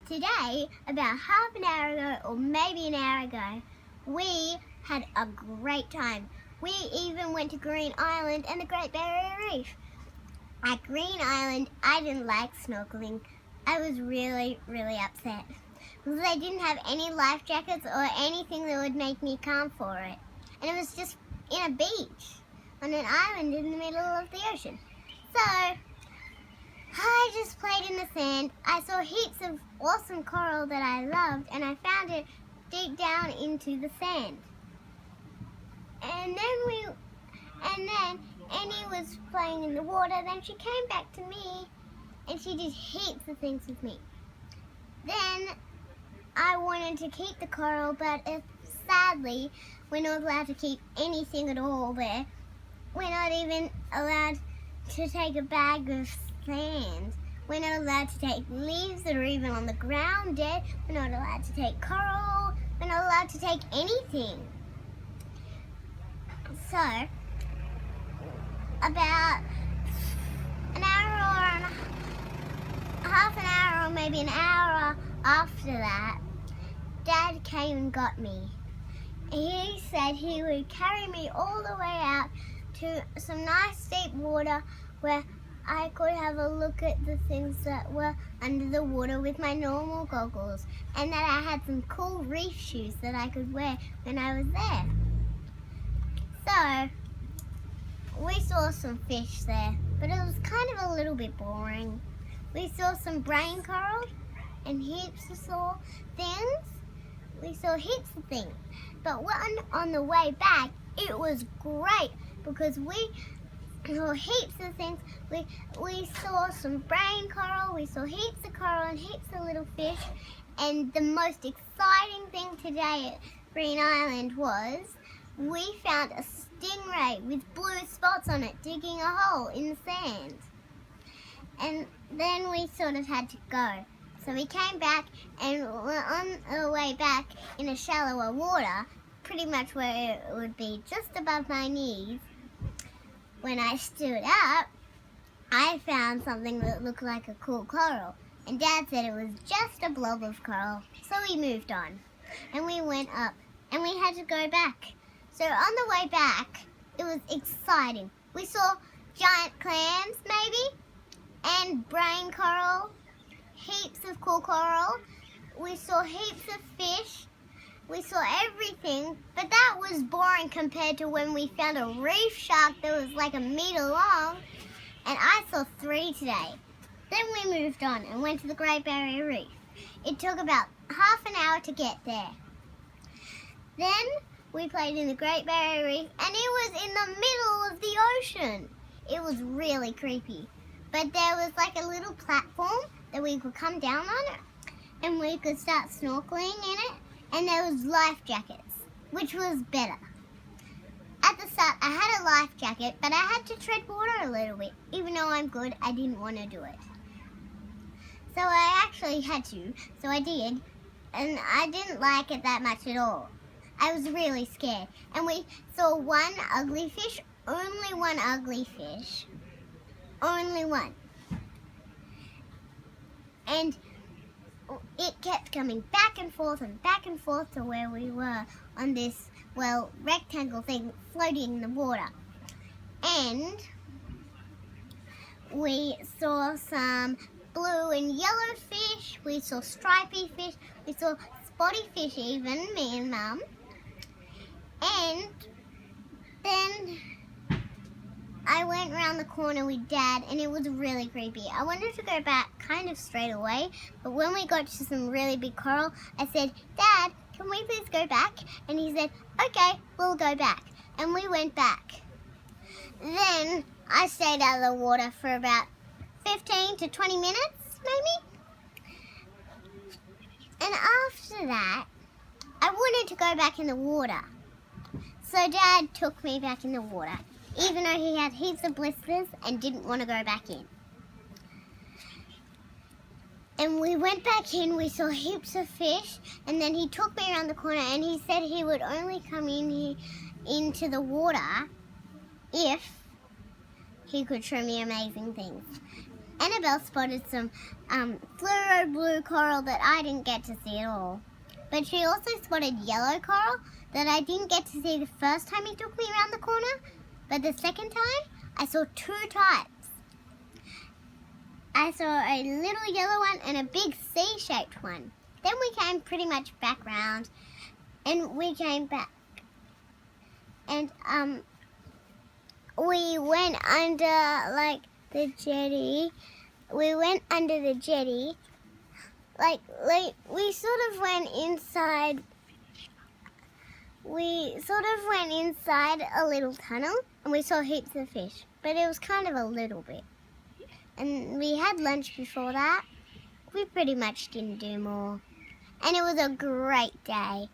Today, about half an hour ago or maybe an hour ago, we had a great time. We even went to Green Island and the Great Barrier Reef. At Green Island, I didn't like snorkeling. I was really, really upset because they didn't have any life jackets or anything that would make me calm for it. And it was just in a beach on an island in the middle of the ocean. So I just played in the sand. I saw heaps of awesome coral that I loved, and I found it deep down into the sand. And then Annie was playing in the water. Then she came back to me, and she did heaps of things with me. Then I wanted to keep the coral, but sadly, we're not allowed to keep anything at all there. We're not even allowed to take a bag of sand. We're not allowed to take leaves that are even on the ground dead. We're not allowed to take coral. We're not allowed to take anything. So, about an hour or half an hour or maybe an hour after that, Dad came and got me. He said he would carry me all the way out to some nice deep water where I could have a look at the things that were under the water with my normal goggles, and that I had some cool reef shoes that I could wear when I was there. So, we saw some fish there, but it was kind of a little bit boring. We saw some brain coral and heaps of things. We saw heaps of things. But on the way back, it was great because we saw heaps of things. We saw some brain coral, we saw heaps of coral and heaps of little fish. And the most exciting thing today at Green Island was we found a stingray with blue spots on it digging a hole in the sand. And then we sort of had to go. So we came back and we're on the way back in a shallower water, pretty much where it would be just above my knees. When I stood up, I found something that looked like a cool coral. And Dad said it was just a blob of coral. So we moved on. And we went up. And we had to go back. So on the way back, it was exciting. We saw giant clams, maybe, and brain coral, heaps of cool coral. We saw heaps of fish. We saw everything, but that was boring compared to when we found a reef shark that was like 1 meter long, and I saw 3 today. Then we moved on and went to the Great Barrier Reef. It took about half an hour to get there. Then we played in the Great Barrier Reef, and it was in the middle of the ocean. It was really creepy, but there was like a little platform that we could come down on it, and we could start snorkeling in it. And there was life jackets, which was better. At the start, I had a life jacket, but I had to tread water a little bit. Even though I'm good, I didn't want to do it. So I actually had to, so I did. And I didn't like it that much at all. I was really scared. And we saw one ugly fish, only one ugly fish. Only one. And it kept coming back and forth to where we were on this, rectangle thing floating in the water. And we saw some blue and yellow fish. We saw stripy fish. We saw spotty fish even, me and Mum. And then I went around the corner with Dad, and it was really creepy. I wanted to go back kind of straight away, but when we got to some really big coral, I said, Dad, can we please go back? And he said, okay, we'll go back. And we went back. Then I stayed out of the water for about 15 to 20 minutes, maybe. And after that, I wanted to go back in the water. So Dad took me back in the water, even though he had heaps of blisters and didn't want to go back in. And we went back in, we saw heaps of fish, and then he took me around the corner and he said he would only come into the water if he could show me amazing things. Annabelle spotted some fluoro blue coral that I didn't get to see at all. But she also spotted yellow coral that I didn't get to see the first time he took me around the corner. But the second time, I saw two types. I saw a little yellow one and a big C-shaped one. Then we came pretty much back round, and we came back. And we went under like the jetty. We went under the jetty. Like we sort of went inside. We sort of went inside a little tunnel, and we saw heaps of fish, but it was kind of a little bit. And we had lunch before that. We pretty much didn't do more. And it was a great day.